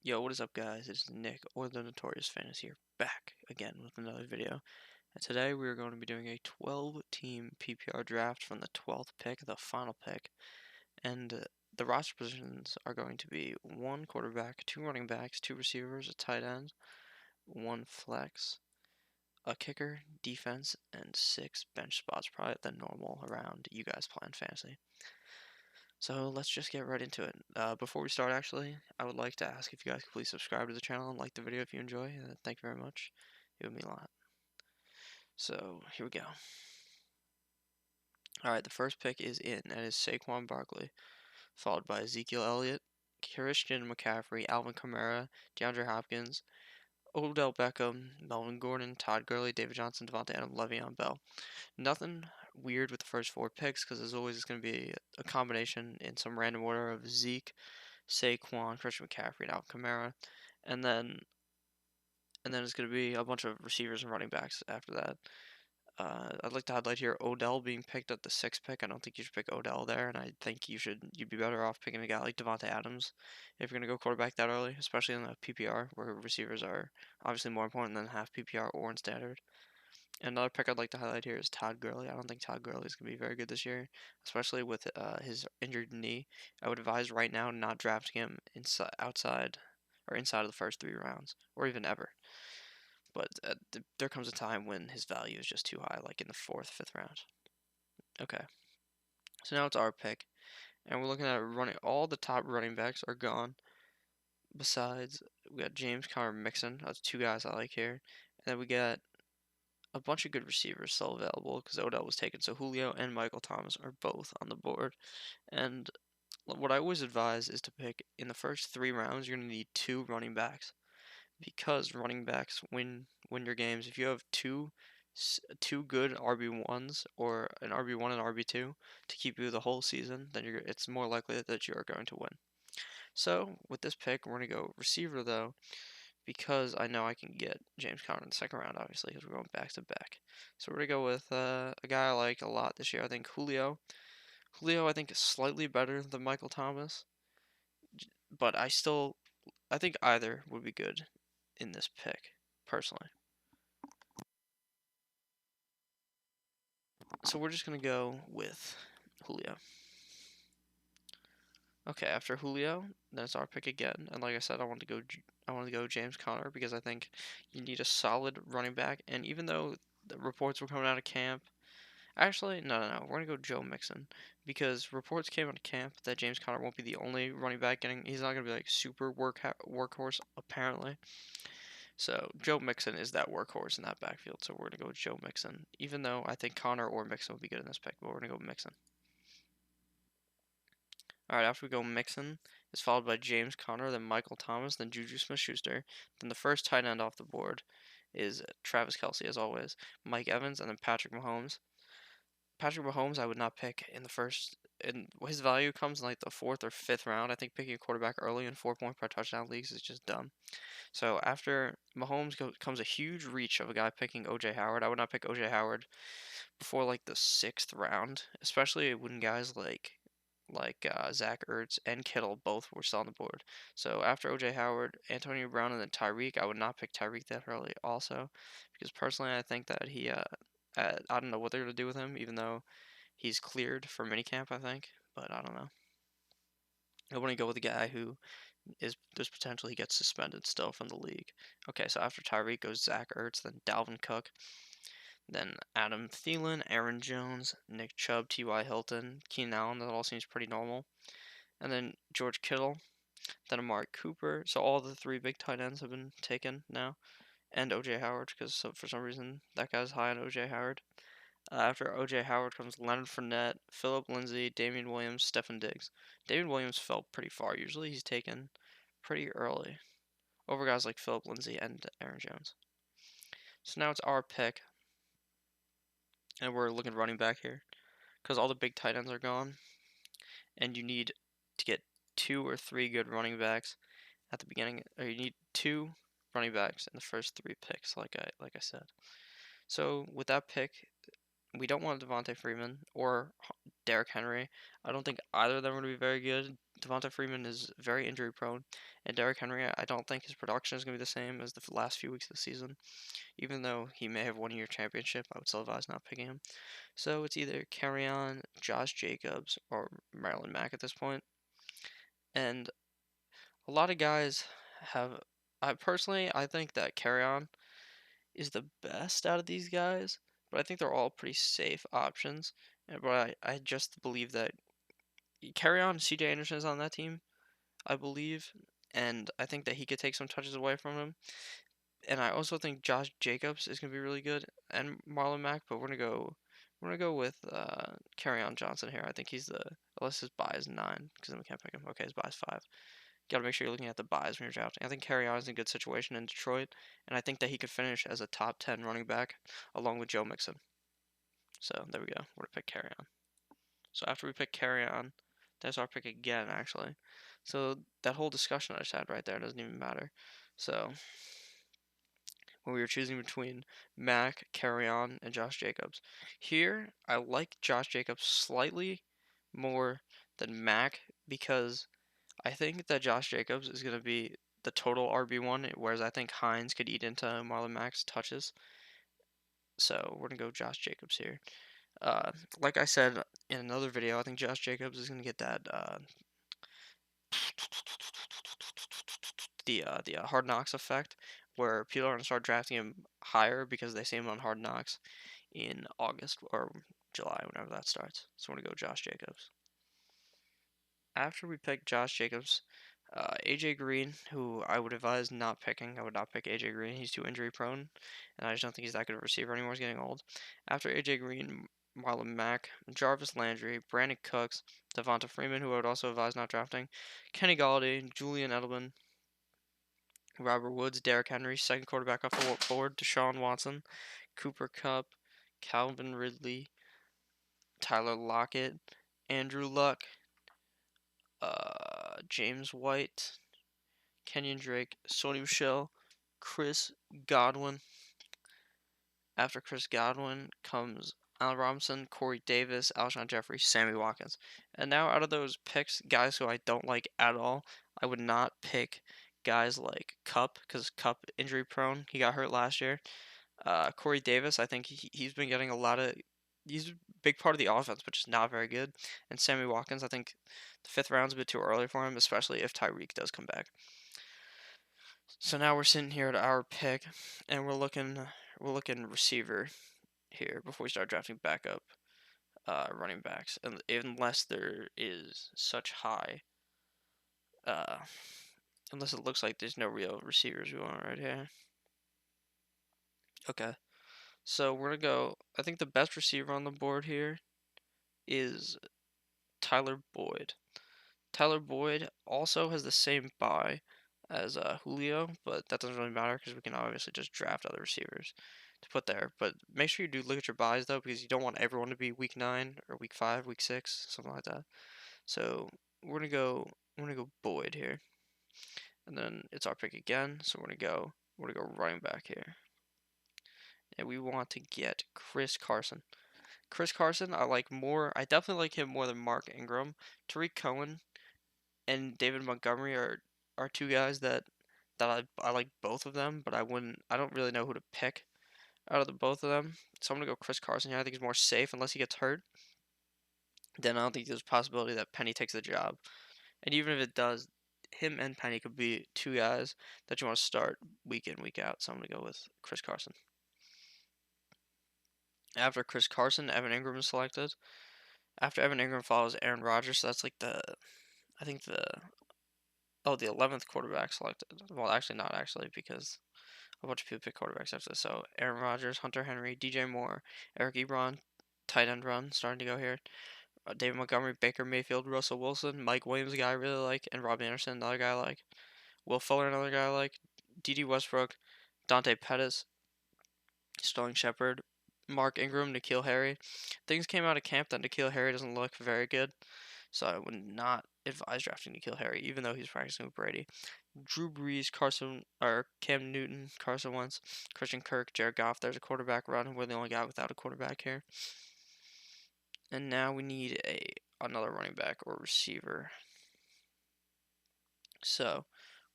Yo, what is up, guys? It's Nick, or the Notorious Fantasy here, back again with another video. And today we are going to be doing a 12-team PPR draft from the 12th pick, the final pick. And the roster positions are going to be 1 quarterback, 2 running backs, 2 receivers, a tight end, 1 flex, a kicker, defense, and 6 bench spots, probably the normal around you guys playing fantasy. So let's just get right into it. Before we start, actually, I would like to ask if you guys could please subscribe to the channel and like the video if you enjoy. Thank you very much. It would mean a lot. So here we go. Alright, the first pick is in, and is Saquon Barkley, followed by Ezekiel Elliott, Christian McCaffrey, Alvin Kamara, DeAndre Hopkins, Odell Beckham, Melvin Gordon, Todd Gurley, David Johnson, Devontae Adams, Le'Veon Bell. Nothing weird with the first 4 picks, because as always it's going to be a combination in some random order of Zeke, Saquon, Christian McCaffrey, and Alvin Kamara, and then it's going to be a bunch of receivers and running backs after that. I'd like to highlight here Odell being picked at the 6th pick. I don't think you should pick Odell there, and I think you'd be better off picking a guy like Devontae Adams if you're going to go quarterback that early, especially in the PPR where receivers are obviously more important than half PPR or in standard. Another pick I'd like to highlight here is Todd Gurley. I don't think Todd Gurley is going to be very good this year, especially with his injured knee. I would advise right now not drafting him inside of the first 3 rounds, or even ever. But there comes a time when his value is just too high, like in the 4th, 5th round. Okay, so now it's our pick, and we're looking at running. All the top running backs are gone. Besides, we got James Conner Mixon. That's 2 guys I like here, and then we got a bunch of good receivers still available because Odell was taken. So Julio and Michael Thomas are both on the board. And what I always advise is to pick in the first 3 rounds, you're going to need 2 running backs because running backs win your games. If you have two good RB1s or an RB1 and RB2 to keep you the whole season, then it's more likely that you are going to win. So with this pick, we're going to go receiver though, because I know I can get James Conner in the 2nd round, obviously, because we're going back to back. So we're going to go with a guy I like a lot this year. I think Julio. Julio, I think, is slightly better than Michael Thomas, but I think either would be good in this pick, personally. So we're just going to go with Julio. Okay, after Julio, then it's our pick again. And like I said, I want to go James Conner because I think you need a solid running back. And even though the reports were coming out of camp, actually, no. We're gonna go Joe Mixon because reports came out of camp that James Conner won't be the only running back getting. He's not gonna be like super workhorse apparently. So Joe Mixon is that workhorse in that backfield. So we're gonna go with Joe Mixon, even though I think Conner or Mixon would be good in this pick. But we're gonna go with Mixon. All right, after we go Mixon, it's followed by James Conner, then Michael Thomas, then Juju Smith-Schuster. Then the first tight end off the board is Travis Kelce, as always, Mike Evans, and then Patrick Mahomes. Patrick Mahomes, I would not pick in the first. And his value comes in like the 4th or 5th round. I think picking a quarterback early in 4 point per touchdown leagues is just dumb. So after Mahomes comes a huge reach of a guy picking OJ Howard. I would not pick OJ Howard before like the 6th round, especially when guys like Zach Ertz and Kittle both were still on the board. So after OJ Howard, Antonio Brown, and then Tyreek, I would not pick Tyreek that early also, because personally I think that I don't know what they're gonna do with him, even though he's cleared for minicamp, I think, but I don't know. I want to go with a guy who there's potential he gets suspended still from the league. Okay, so after Tyreek goes Zach Ertz, then Dalvin Cook, then Adam Thielen, Aaron Jones, Nick Chubb, T.Y. Hilton, Keenan Allen. That all seems pretty normal. And then George Kittle, then Amari Cooper. So all the 3 big tight ends have been taken now, and OJ Howard, because for some reason that guy's high on OJ Howard. After OJ Howard comes Leonard Fournette, Philip Lindsay, Damian Williams, Stephen Diggs. Damian Williams fell pretty far. Usually he's taken pretty early over guys like Philip Lindsay and Aaron Jones. So now it's our pick, and we're looking running back here because all the big tight ends are gone, and you need to get 2 or 3 good running backs at the beginning, or you need 2 running backs in the first 3 picks, like I said. So with that pick, we don't want Devontae Freeman or Derrick Henry. I don't think either of them are going to be very good. Devonta Freeman is very injury prone, and Derrick Henry, I don't think his production is going to be the same as the last few weeks of the season. Even though he may have won a year championship, I would still advise not picking him. So it's either Carry Josh Jacobs, or Marlon Mack at this point. And a lot of guys have. I think that Carry is the best out of these guys, but I think they're all pretty safe options. But I just believe that CJ Anderson is on that team, I believe, and I think that he could take some touches away from him. And I also think Josh Jacobs is gonna be really good, and Marlon Mack, but we're gonna go with Johnson here. I think he's the unless his buy is 9, because then we can't pick him. Okay, his buy is 5. Got to make sure you're looking at the buys when you're drafting. I think is in a good situation in Detroit, and I think that he could finish as a top 10 running back along with Joe Mixon. So there we go. We're gonna pick So after we pick that's our pick again, actually. So that whole discussion I just had right there doesn't even matter. So when we were choosing between Mac, and Josh Jacobs. Here, I like Josh Jacobs slightly more than Mac because I think that Josh Jacobs is going to be the total RB1, whereas I think Hines could eat into Marlon Mack's touches. So we're going to go Josh Jacobs here. Like I said in another video, I think Josh Jacobs is going to get that the Hard Knocks effect, where people are going to start drafting him higher because they see him on Hard Knocks in August or July, whenever that starts. So we're going to go Josh Jacobs. After we pick Josh Jacobs, AJ Green, who I would advise not picking. I would not pick AJ Green. He's too injury prone, and I just don't think he's that good of a receiver anymore. He's getting old. After AJ Green, Marlon Mack, Jarvis Landry, Brandon Cooks, Devonta Freeman, who I would also advise not drafting, Kenny Galladay, Julian Edelman, Robert Woods, Derrick Henry, second quarterback off the board, Deshaun Watson, Cooper Kupp, Calvin Ridley, Tyler Lockett, Andrew Luck, James White, Kenyon Drake, Sony Michel, Chris Godwin. After Chris Godwin comes Allen Robinson, Corey Davis, Alshon Jeffrey, Sammy Watkins. And now out of those picks, guys who I don't like at all, I would not pick guys like Kupp, because Kupp injury prone. He got hurt last year. Corey Davis, I think he's been getting he's a big part of the offense, but just not very good. And Sammy Watkins, I think the 5th round's a bit too early for him, especially if Tyreek does come back. So now we're sitting here at our pick, and we're looking receiver here before we start drafting backup running backs, and unless there is such high, uh, unless it looks like there's no real receivers we want right here. Okay, so we're gonna go. I think the best receiver on the board here is Tyler Boyd. Tyler Boyd also has the same buy as Julio, but that doesn't really matter because we can obviously just draft other receivers to put there. But make sure you do look at your buys though, because you don't want everyone to be week 9 or week 5, week 6, something like that. So we're gonna go Boyd here, and then it's our pick again. So we're gonna go running back here, and we want to get Chris Carson. Chris Carson, I like more. I definitely like him more than Mark Ingram. Tariq Cohen and David Montgomery are two guys that I like both of them, but I don't really know who to pick out of the both of them. So I'm gonna go Chris Carson here. I think he's more safe unless he gets hurt. Then I don't think there's a possibility that Penny takes the job. And even if it does, him and Penny could be two guys that you want to start week in, week out. So I'm gonna go with Chris Carson. After Chris Carson, Evan Ingram is selected. After Evan Ingram follows Aaron Rodgers, so that's like I think the 11th quarterback selected. Well, actually not actually, because a bunch of people pick quarterbacks after this. So Aaron Rodgers, Hunter Henry, DJ Moore, Eric Ebron, tight end run starting to go here. David Montgomery, Baker Mayfield, Russell Wilson, Mike Williams, a guy I really like, and Rob Anderson, another guy I like. Will Fuller, another guy I like. D.D. Westbrook, Dante Pettis, Sterling Shepard, Mark Ingram, N'Keal Harry. Things came out of camp that N'Keal Harry doesn't look very good, so I would not advise drafting N'Keal Harry, even though he's practicing with Brady. Drew Brees, Cam Newton, Carson Wentz, Christian Kirk, Jared Goff. There's a quarterback run. We're the only guy without a quarterback here. And now we need another running back or receiver. So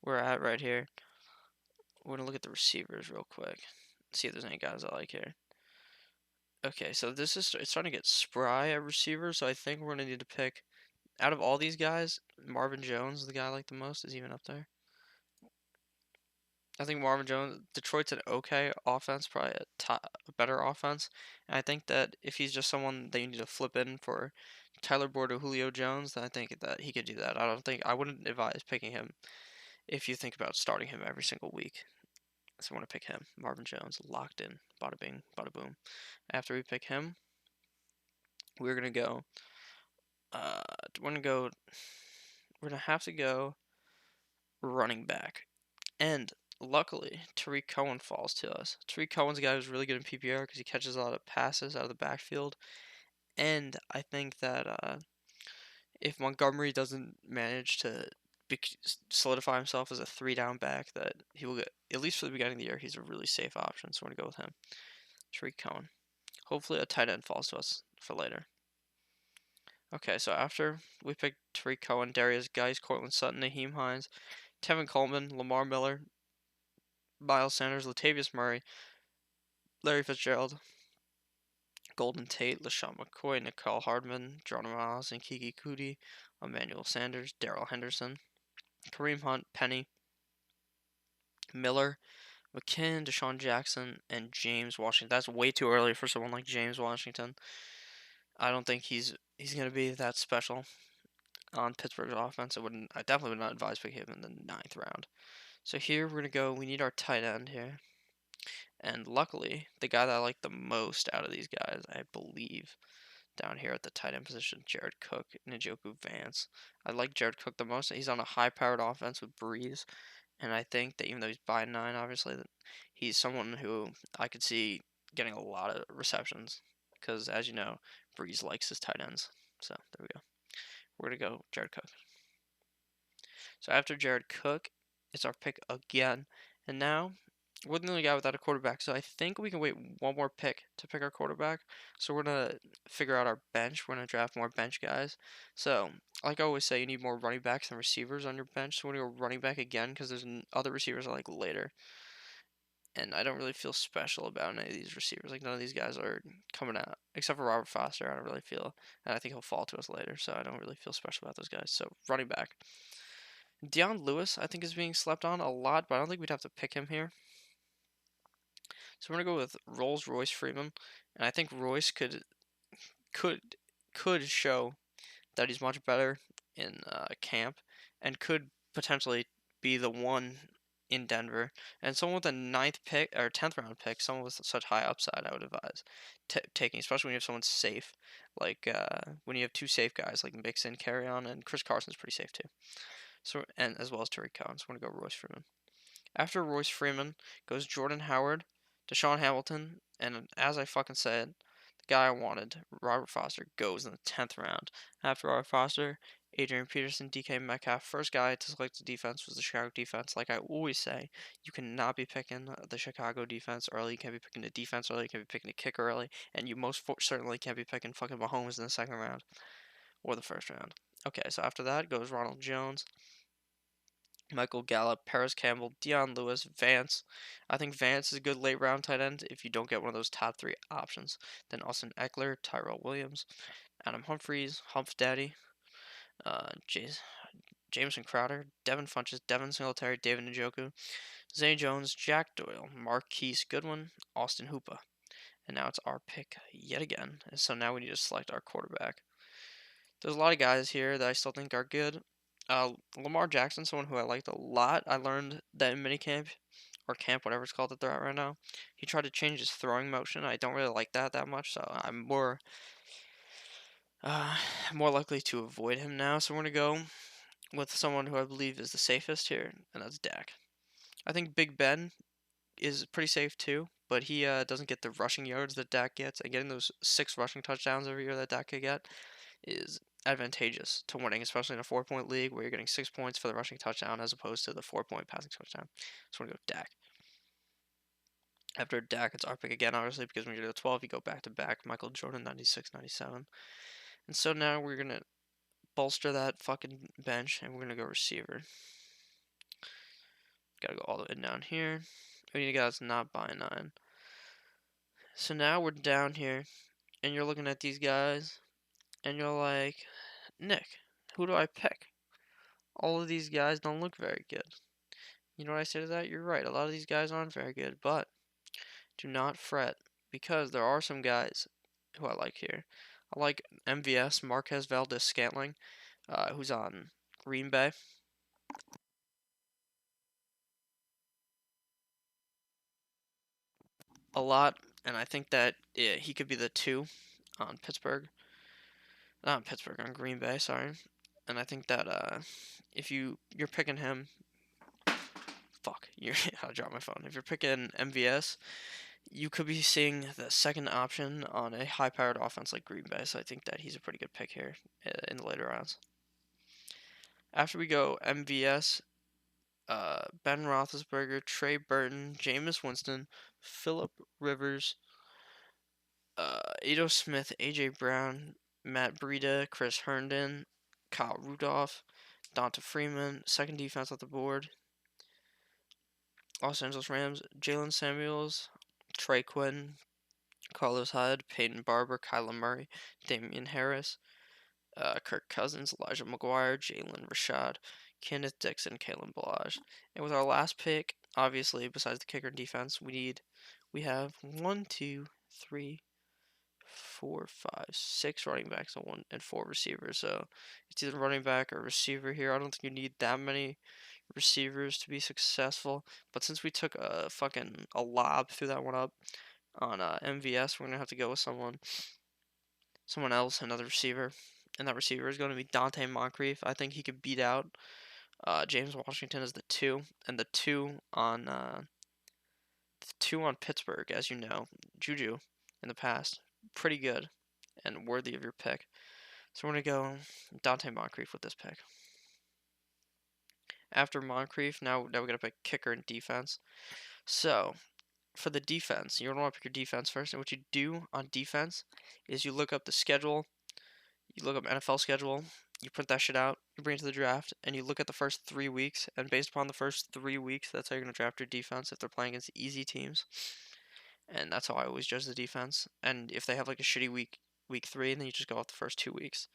we're at right here. We're gonna look at the receivers real quick. See if there's any guys I like here. Okay, so this is it's starting to get spry at receiver, so I think we're gonna need to pick out of all these guys, Marvin Jones is the guy I like the most, is even up there. I think Marvin Jones, Detroit's an okay offense, probably a better offense. And I think that if he's just someone that you need to flip in for Tyler Boyd or Julio Jones, then I think that he could do that. I wouldn't advise picking him if you think about starting him every single week. So I want to pick him, Marvin Jones, locked in, bada bing, bada boom. After we pick him, we're gonna go. Uh, we're gonna go. We're gonna have to go running back. And luckily, Tariq Cohen falls to us. Tariq Cohen's a guy who's really good in PPR because he catches a lot of passes out of the backfield. And I think that if Montgomery doesn't manage to solidify himself as a three-down back, that he will get, at least for the beginning of the year, he's a really safe option. So I'm going to go with him. Tariq Cohen. Hopefully a tight end falls to us for later. Okay, so after we picked Tariq Cohen, Darius Geis, Cortland Sutton, Naheem Hines, Tevin Coleman, Lamar Miller, Miles Sanders, Latavius Murray, Larry Fitzgerald, Golden Tate, LaShawn McCoy, Nicole Hardman, Jordan Miles, and Kiki Cootie, Emmanuel Sanders, Darrell Henderson, Kareem Hunt, Penny, Miller, McKinn, Deshaun Jackson, and James Washington. That's way too early for someone like James Washington. I don't think he's gonna be that special on Pittsburgh's offense. I definitely would not advise picking him in the 9th round. So here we're gonna go. We need our tight end here, and luckily the guy that I like the most out of these guys, I believe, down here at the tight end position, Jared Cook, Njoku Vance. I like Jared Cook the most. He's on a high-powered offense with Breeze, and I think that even though he's by 9, obviously, that he's someone who I could see getting a lot of receptions because, as you know, Breeze likes his tight ends. So there we go. We're gonna go Jared Cook. So after Jared Cook, it's our pick again, and now we're the only guy without a quarterback, so I think we can wait one more pick to pick our quarterback. So we're gonna figure out our bench. We're gonna draft more bench guys. So, like I always say, you need more running backs than receivers on your bench. So we're gonna go running back again because there's other receivers I like later, and I don't really feel special about any of these receivers. Like none of these guys are coming out except for Robert Foster. I don't really feel, and I think he'll fall to us later. So I don't really feel special about those guys. So running back, Deion Lewis, I think is being slept on a lot, but I don't think we'd have to pick him here. So we're gonna go with Rolls-Royce Freeman, and I think Royce could could show that he's much better in camp, and could potentially be the one in Denver. And someone with a 9th pick or 10th round pick, someone with such high upside, I would advise taking, especially when you have someone safe, like when you have two safe guys like Mixon, Carry-On, and Chris Carson's pretty safe too. So and as well as Tariq Cohen. So I'm gonna go Royce Freeman. After Royce Freeman goes Jordan Howard, Deshaun Hamilton, and as I fucking said, the guy I wanted, Robert Foster, goes in the 10th round. After Robert Foster, Adrian Peterson, DK Metcalf. First guy to select the defense was the Chicago defense. Like I always say, you cannot be picking the Chicago defense early. You can't be picking the defense early. You can't be picking the kicker early. And you most certainly can't be picking fucking Mahomes in the 2nd round or the 1st round. Okay, so after that goes Ronald Jones, Michael Gallup, Paris Campbell, Deion Lewis, Vance. I think Vance is a good late round tight end if you don't get one of those top 3 options. Then Austin Eckler, Tyrell Williams, Adam Humphries, Humph Daddy, uh, Jameson Crowder, Devin Funches, Devin Singletary, David Njoku, Zay Jones, Jack Doyle, Marquise Goodwin, Austin Hoopa. And now it's our pick yet again. And so now we need to select our quarterback. There's a lot of guys here that I still think are good. Lamar Jackson, someone who I liked a lot. I learned that in minicamp or camp, whatever it's called that they're at right now, he tried to change his throwing motion. I don't really like that much, so I'm uh, more likely to avoid him now. So we're gonna go with someone who I believe is the safest here, and that's Dak. I think Big Ben is pretty safe too, but he doesn't get the rushing yards that Dak gets, and getting those 6 rushing touchdowns every year that Dak could get is advantageous to winning, especially in a 4-point league where you're getting 6 points for the rushing touchdown as opposed to the 4-point passing touchdown. So we're going to go Dak. After Dak, it's our pick again, obviously, because when you go 12, you go back to back. Michael Jordan, 96, 97. And so now we're going to bolster that fucking bench, and we're going to go receiver. Gotta go all the way down here. We need guys not by 9. So now we're down here, and you're looking at these guys, and you're like, Nick, who do I pick? All of these guys don't look very good. You know what I say to that? You're right. A lot of these guys aren't very good, but do not fret because there are some guys who I like here. I like MVS, Marquez Valdez Scantling, who's on Green Bay. A lot, and I think that he could be the 2 on Pittsburgh. Not on Pittsburgh, on Green Bay, sorry. And I think that if you're picking him, fuck, you're I dropped my phone. If you're picking MVS, you could be seeing the second option on a high-powered offense like Green Bay. So I think that he's a pretty good pick here in the later rounds. After we go MVS, Ben Roethlisberger, Trey Burton, Jameis Winston, Philip Rivers, Ito Smith, AJ Brown, Matt Breida, Chris Herndon, Kyle Rudolph, Donta Freeman, second defense off the board. Los Angeles Rams, Jalen Samuels, Trey Quinn, Carlos Hyde, Peyton Barber, Kyler Murray, Damian Harris, Kirk Cousins, Elijah McGuire, Jalen Rashad, Kenneth Dixon, Kalen Balaj. And with our last pick, obviously, besides the kicker and defense, we have 1, 2, 3, 4, 5, 6 running backs and 4 receivers. So it's either running back or receiver here. I don't think you need that many receivers to be successful. But since we took a lob threw that one up on MVS, we're gonna have to go with someone else, another receiver, and that receiver is going to be Dante Moncrief. I think he could beat out James Washington as the 2, and the two on Pittsburgh, as you know, Juju in the past, pretty good and worthy of your pick. So we're gonna go Dante Moncrief with this pick. After Moncrief, now we gotta pick kicker and defense. So for the defense, you're gonna want to pick your defense first, and what you do on defense is you look up the schedule. You look up NFL schedule, you print that shit out, you bring it to the draft, and you look at the first 3 weeks, and based upon the first 3 weeks, that's how you're gonna draft your defense if they're playing against easy teams. And that's how I always judge the defense. And if they have like a shitty week 3, then you just go off the first 2 weeks,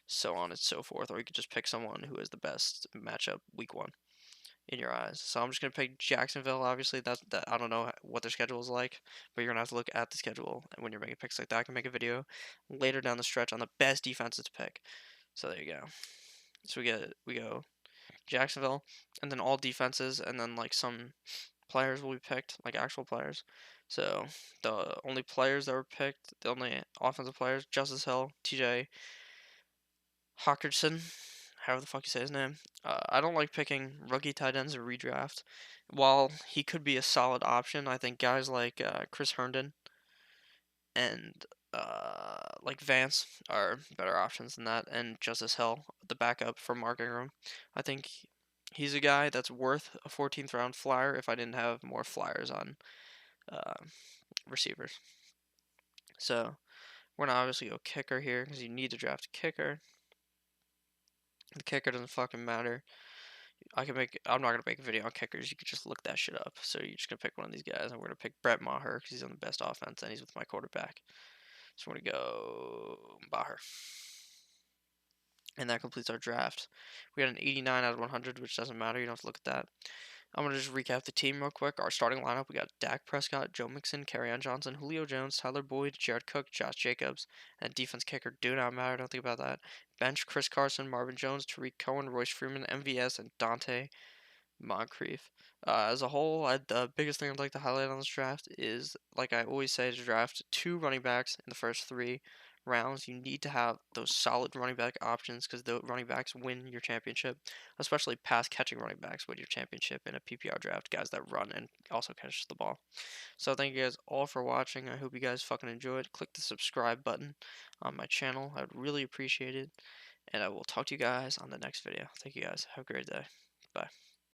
so on and so forth. Or you could just pick someone who has the best matchup week 1 in your eyes. So I'm just gonna pick Jacksonville. Obviously, that I don't know what their schedule is like, but you're gonna have to look at the schedule. And when you're making picks like that, I can make a video later down the stretch on the best defenses to pick. So there you go. So we go Jacksonville, and then all defenses, and then like some players will be picked, like actual players. So the only players that were picked, the only offensive players, Justice Hill, TJ Hawkinson, however the fuck you say his name. I don't like picking rookie tight ends or redraft. While he could be a solid option, I think guys like Chris Herndon and like Vance are better options than that. And Justice Hill, the backup for Mark Ingram, I think he's a guy that's worth a 14th round flyer if I didn't have more flyers on uh, receivers. So we're gonna obviously go kicker here because you need to draft a kicker. The kicker doesn't fucking matter. I'm not gonna make a video on kickers. You could just look that shit up. So you're just gonna pick one of these guys, and we're gonna pick Brett Maher because he's on the best offense and he's with my quarterback. So we're gonna go Maher, and that completes our draft. We got an 89 out of 100, which doesn't matter. You don't have to look at that. I'm gonna just recap the team real quick. Our starting lineup: we got Dak Prescott, Joe Mixon, Kerryon Johnson, Julio Jones, Tyler Boyd, Jared Cook, Josh Jacobs, and defense kicker do not matter. Don't think about that. Bench: Chris Carson, Marvin Jones, Tariq Cohen, Royce Freeman, MVS, and Dante Moncrief. As a whole, the biggest thing I'd like to highlight on this draft is, like I always say, to draft 2 running backs in the first 3 rounds. You need to have those solid running back options because the running backs win your championship, especially pass catching running backs win your championship in a PPR draft, guys that run and also catch the ball. So thank you guys all for watching. I hope you guys fucking enjoyed. Click the subscribe button on my channel. I would really appreciate it. And I will talk to you guys on the next video. Thank you guys. Have a great day. Bye.